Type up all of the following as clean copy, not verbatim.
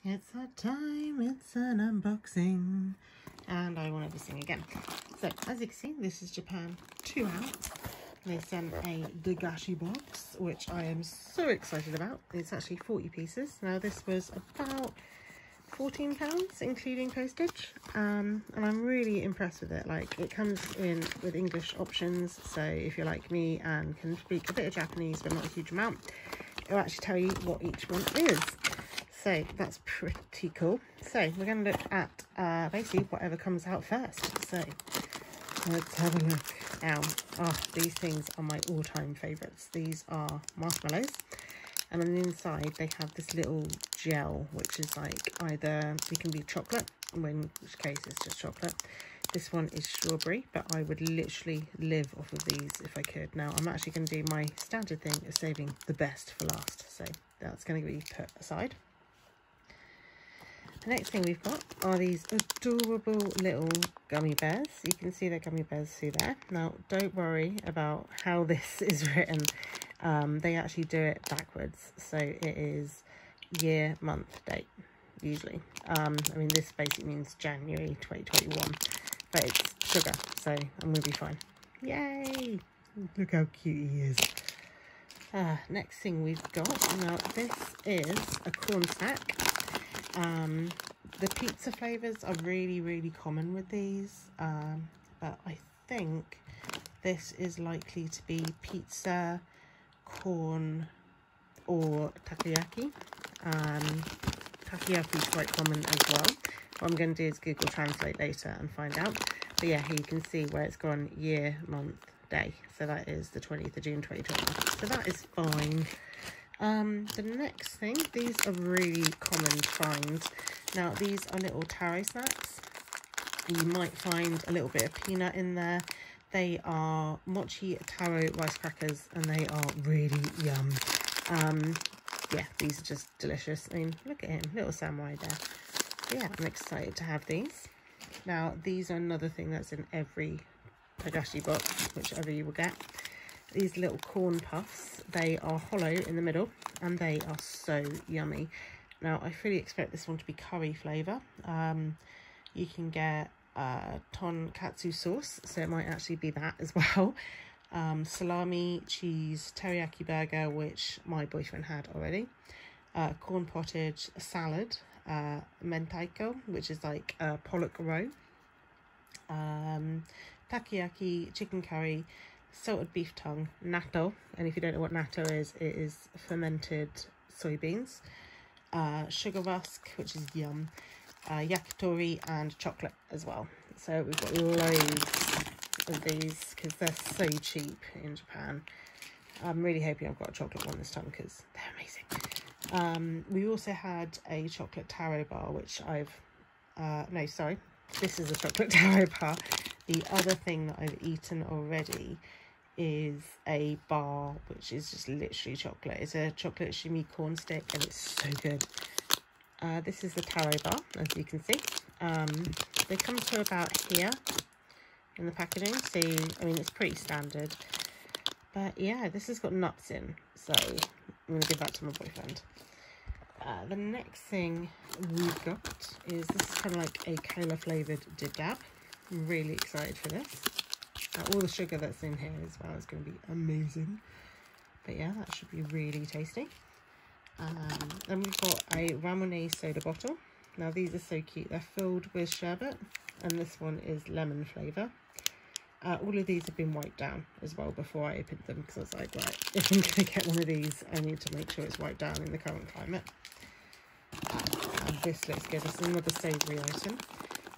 It's that time, it's an unboxing. And I wanted to sing again. So, as you can see, this is Japan 2 out. They sent a dagashi box, which I am so excited about. It's actually 40 pieces. Now, this was about £14, including postage. And I'm really impressed with it. Like, it comes in with English options. So, if you're like me and can speak a bit of Japanese, but not a huge amount, it'll actually tell you what each one is. So that's pretty cool. So we're going to look at basically whatever comes out first. So let's have a look. Now, these things are my all-time favourites. These are marshmallows, and on the inside they have this little gel, which is like either it can be chocolate, in which case it's just chocolate. This one is strawberry, but I would literally live off of these if I could. Now, I'm actually going to do my standard thing of saving the best for last, so that's going to be put aside. The next thing we've got are these adorable little gummy bears. You can see the gummy bears through there. Now, don't worry about how this is written. They actually do it backwards. So it is year, month, date, usually. I mean, this basically means January 2021, but it's sugar, so I'm going to be fine. Yay! Look how cute he is. Next thing we've got, now this is a corn snack. The pizza flavours are really common with these, but I think this is likely to be pizza, corn, or takoyaki. Takoyaki is quite common as well. What I'm going to do is Google Translate later and find out. But yeah, here you can see where it's gone year, month, day. So that is the 20th of June 2020. So that is fine. The next thing, these are really common to find. Now, these are little taro snacks. You might find a little bit of peanut in there. They are mochi taro rice crackers, and they are really yum. Yeah, these are just delicious. I mean, look at him, little samurai there. Yeah, I'm excited to have these. Now, these are another thing that's in every dagashi box, whichever you will get. These little corn puffs, they are hollow in the middle, and they are so yummy. Now, I fully expect this one to be curry flavour. You can get tonkatsu sauce, so it might actually be that as well. Salami, cheese, teriyaki burger, which my boyfriend had already. Corn pottage, salad, mentaiko, which is like pollock roe. Takoyaki, chicken curry, salted beef tongue, natto, and if you don't know what natto is, it is fermented soybeans, sugar rusk, which is yum, yakitori, and chocolate as well. So we've got loads of these because they're so cheap in Japan. I'm really hoping I've got a chocolate one this time because they're amazing. We also had a chocolate taro bar, which no, sorry, this is a chocolate taro bar. The other thing that I've eaten already is a bar, which is just literally chocolate. It's a chocolate shimmy corn stick, and it's so good. This is the taro bar, as you can see. They come to about here in the packaging, so I mean, it's pretty standard. But yeah, this has got nuts in, so I'm going to give that to my boyfriend. The next thing we've got is this is kind of like a cola flavoured dib dab. I'm really excited for this. All the sugar that's in here as well is going to be amazing. But yeah, that should be really tasty. Then we've got a ramune soda bottle. Now these are so cute. They're filled with sherbet, and this one is lemon flavour. All of these have been wiped down as well before I opened them, because I was like, right, if I'm going to get one of these, I need to make sure it's wiped down in the current climate. And this looks good. It's another savoury item.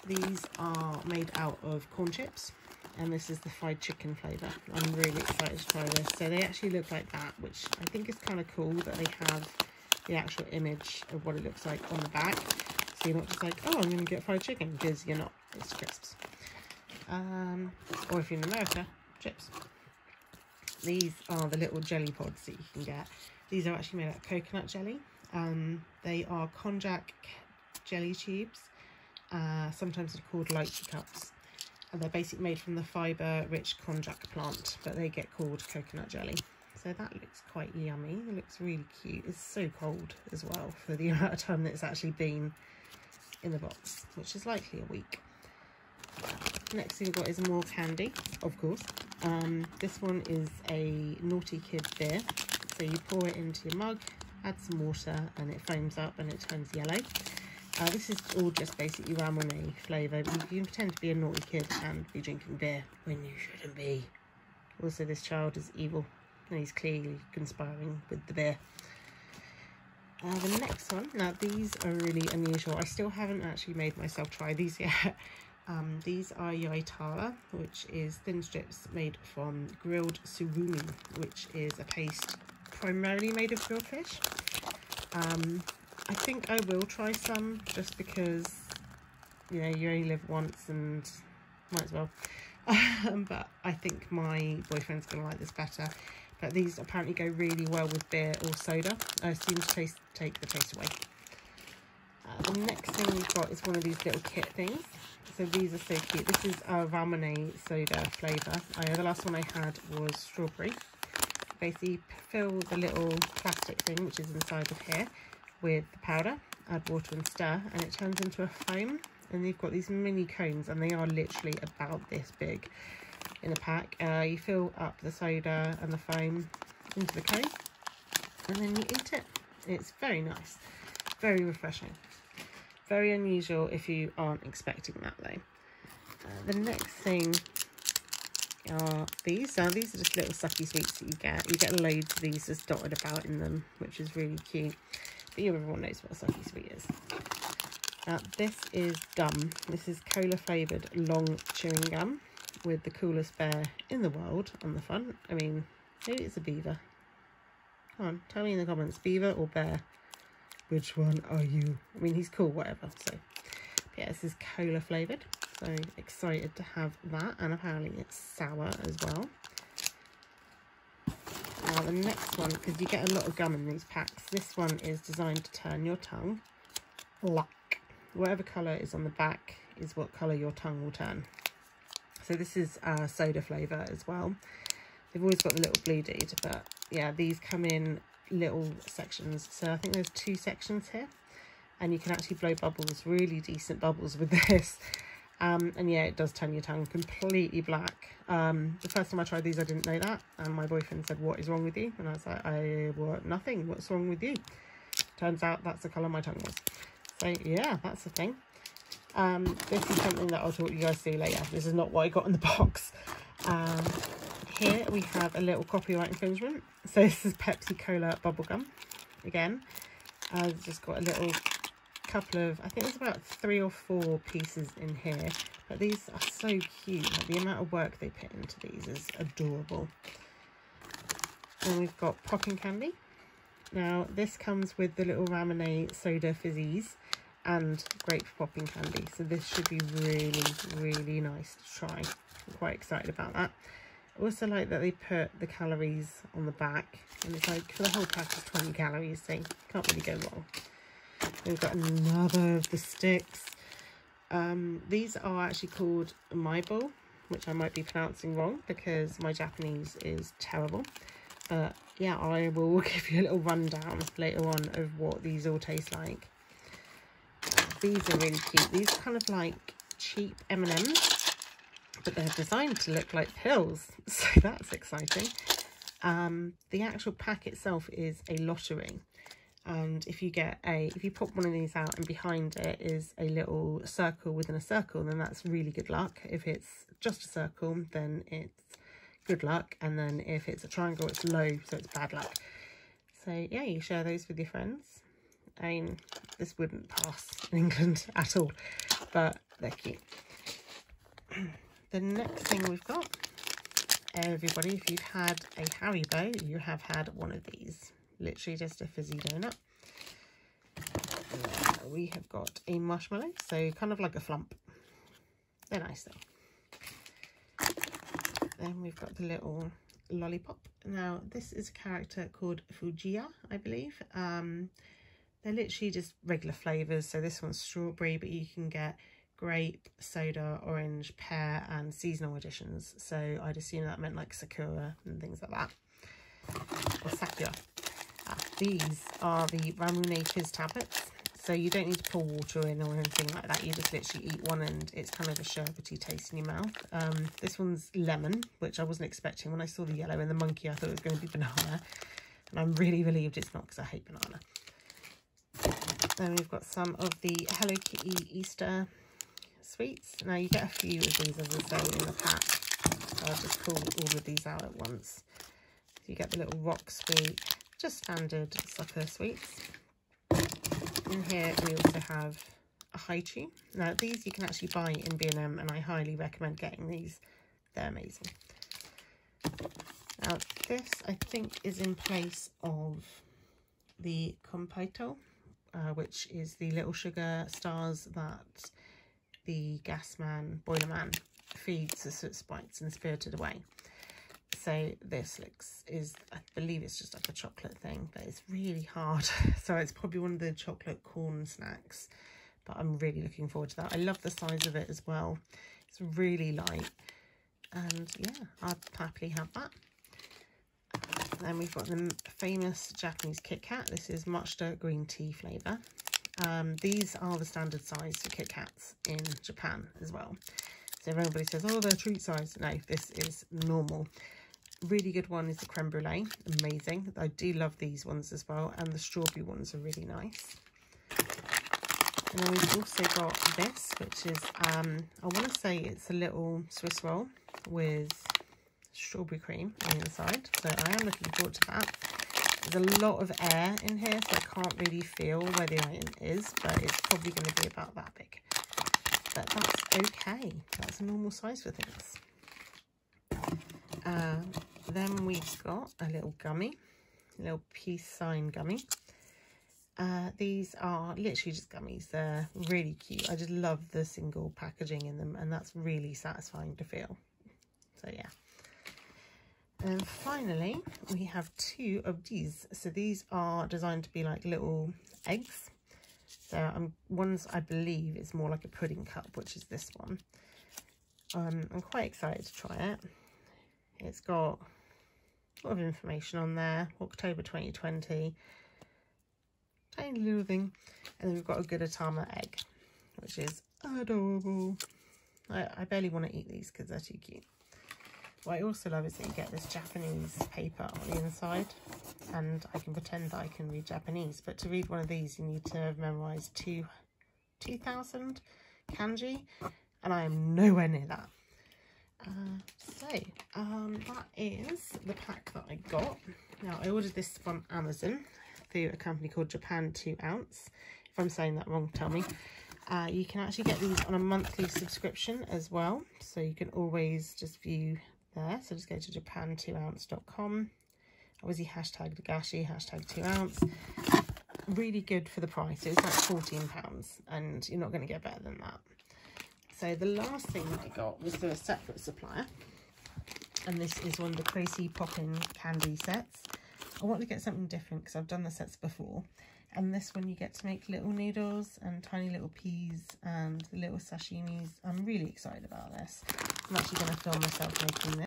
These are made out of corn chips, and this is the fried chicken flavour. I'm really excited to try this. So they actually look like that, which I think is kind of cool that they have the actual image of what it looks like on the back. So you're not just like, oh, I'm going to get fried chicken, because you're not. It's crisps. Or if you're in America, chips. These are the little jelly pods that you can get. These are actually made out of coconut jelly. They are konjac jelly tubes. Sometimes they're called lychee cups. And they're basically made from the fibre-rich konjac plant, but they get called coconut jelly. So that looks quite yummy. It looks really cute. It's so cold as well for the amount of time that it's actually been in the box, which is likely a week. Next thing we've got is more candy, of course. This one is a Naughty Kid beer. So you pour it into your mug, add some water, and it foams up and it turns yellow. This is all just basically ramen flavour. You can pretend to be a naughty kid and be drinking beer when you shouldn't be. Also, this child is evil and he's clearly conspiring with the beer. The next one, now these are really unusual. I still haven't actually made myself try these yet. These are yaitara, which is thin strips made from grilled surumi, which is a paste primarily made of grilled fish. I think I will try some just because, you know, you only live once and might as well. But I think my boyfriend's going to like this better. But these apparently go really well with beer or soda. I seem to take the taste away. The next thing we've got is one of these little kit things. So these are so cute. This is a ramen soda flavour. The last one I had was strawberry. Basically fill the little plastic thing, which is inside of here, with the powder, add water and stir, and it turns into a foam. And you've got these mini cones, and they are literally about this big in a pack. You fill up the soda and the foam into the cone, and then you eat it. It's very nice, very refreshing, very unusual if you aren't expecting that though. The next thing are these. These are just little sucky sweets that you get. You get loads of these just dotted about in them, which is really cute. But everyone knows what a sucky sweet is. This is gum. This is cola flavoured long chewing gum with the coolest bear in the world on the front. I mean, maybe it's a beaver. Come on, tell me in the comments, beaver or bear? Which one are you? I mean, he's cool, whatever. So, yeah, this is cola flavoured. So excited to have that, and apparently it's sour as well. Now the next one, because you get a lot of gum in these packs, this one is designed to turn your tongue black. Whatever colour is on the back is what colour your tongue will turn. So this is soda flavour as well. They've always got the little blue dude, but yeah, these come in little sections. So I think there's 2 sections here, and you can actually blow bubbles, really decent bubbles with this. And yeah, it does turn your tongue completely black. The first time I tried these, I didn't know that, and my boyfriend said, "What is wrong with you?" And I was like, "What? Nothing. What's wrong with you?" Turns out that's the colour my tongue was. So yeah, that's the thing. This is something that I'll talk you guys through later. This is not what I got in the box. Here we have a little copyright infringement. So this is Pepsi Cola bubblegum. Again, I've just got a little couple of, I think there's about 3 or 4 pieces in here, but these are so cute. Like, the amount of work they put into these is adorable. And we've got popping candy. Now this comes with the little ramen soda fizzies and great for popping candy, so this should be really, really nice to try. I'm quite excited about that. I also like that they put the calories on the back, and it's like for the whole pack is 20 calories, so you can't really go wrong. We've got another of the sticks. These are actually called Maibol, which I might be pronouncing wrong because my Japanese is terrible. But yeah, I will give you a little rundown later on of what these all taste like. These are really cute. These are kind of like cheap M&Ms, but they're designed to look like pills, so that's exciting. The actual pack itself is a lottery. And if you pop one of these out and behind it is a little circle within a circle, then that's really good luck. If it's just a circle, then it's good luck. And then if it's a triangle, it's low, so it's bad luck. So yeah, you share those with your friends. I mean, this wouldn't pass in England at all, but they're cute. The next thing we've got, everybody, if you've had a Haribo, you have had one of these. Literally just a fizzy donut. We have got a marshmallow, so kind of like a flump. They're nice though. Then we've got the little lollipop. Now this is a character called Fujiya, I believe. They're literally just regular flavours. So this one's strawberry, but you can get grape, soda, orange, pear and seasonal additions. So I'd assume that meant like sakura and things like that. or sakura. These are the Ramu Nature's tablets. So you don't need to pour water in or anything like that. You just literally eat one and it's kind of a sherbety taste in your mouth. This one's lemon, which I wasn't expecting. When I saw the yellow and the monkey, I thought it was going to be banana. And I'm really relieved it's not, because I hate banana. Then we've got some of the Hello Kitty Easter sweets. Now you get a few of these, as I say, in the pack. So I'll just pull all of these out at once. So you get the little rock sweet, just standard sucker sweets. In here we also have a Haichu. Now these you can actually buy in B&M, and I highly recommend getting these. They're amazing. Now this I think is in place of the Kompoito, which is the little sugar stars that the gas man, boiler man, feeds the soot spikes in Spirited Away. So this I believe it's just like a chocolate thing, but it's really hard. So it's probably one of the chocolate corn snacks, but I'm really looking forward to that. I love the size of it as well. It's really light, and yeah, I'd happily have that. Then we've got the famous Japanese Kit Kat. This is matcha green tea flavour. These are the standard size for Kit Kats in Japan as well. So if everybody says, oh, they're treat size, no, this is normal. Really good one is the creme brulee, amazing. I do love these ones as well, and the strawberry ones are really nice. And then we've also got this, which is, I want to say it's a little Swiss roll with strawberry cream on the inside. So I am looking forward to that. There's a lot of air in here, so I can't really feel where the iron is, but it's probably going to be about that big. But that's okay. That's a normal size for things. Then we've got a little gummy, a little peace sign gummy. These are literally just gummies. They're really cute. I just love the single packaging in them, and that's really satisfying to feel. So yeah. And finally, we have two of these. So these are designed to be like little eggs. So one's, I believe, is more like a pudding cup, which is this one. I'm quite excited to try it. It's got a lot of information on there. October 2020. Tiny little thing. And then we've got a Gudetama egg, which is adorable. I barely want to eat these because they're too cute. What I also love is that you get this Japanese paper on the inside, and I can pretend that I can read Japanese, but to read one of these you need to have memorised 2,000 kanji, and I am nowhere near that. That is the pack that I got. Now I ordered this from Amazon through a company called Japan 2 Ounce. If I'm saying that wrong, tell me. You can actually get these on a monthly subscription as well, so you can always just view there. So just go to japan2ounce.com. Obviously hashtag dagashi, hashtag 2 ounce. Really good for the price. It's like £14, and you're not going to get better than that. So the last thing that I got was through a separate supplier, and this is one of the Crazy Poppin' candy sets. I want to get something different because I've done the sets before, and this one you get to make little noodles and tiny little peas and the little sashimis. I'm really excited about this. I'm actually going to film myself making this.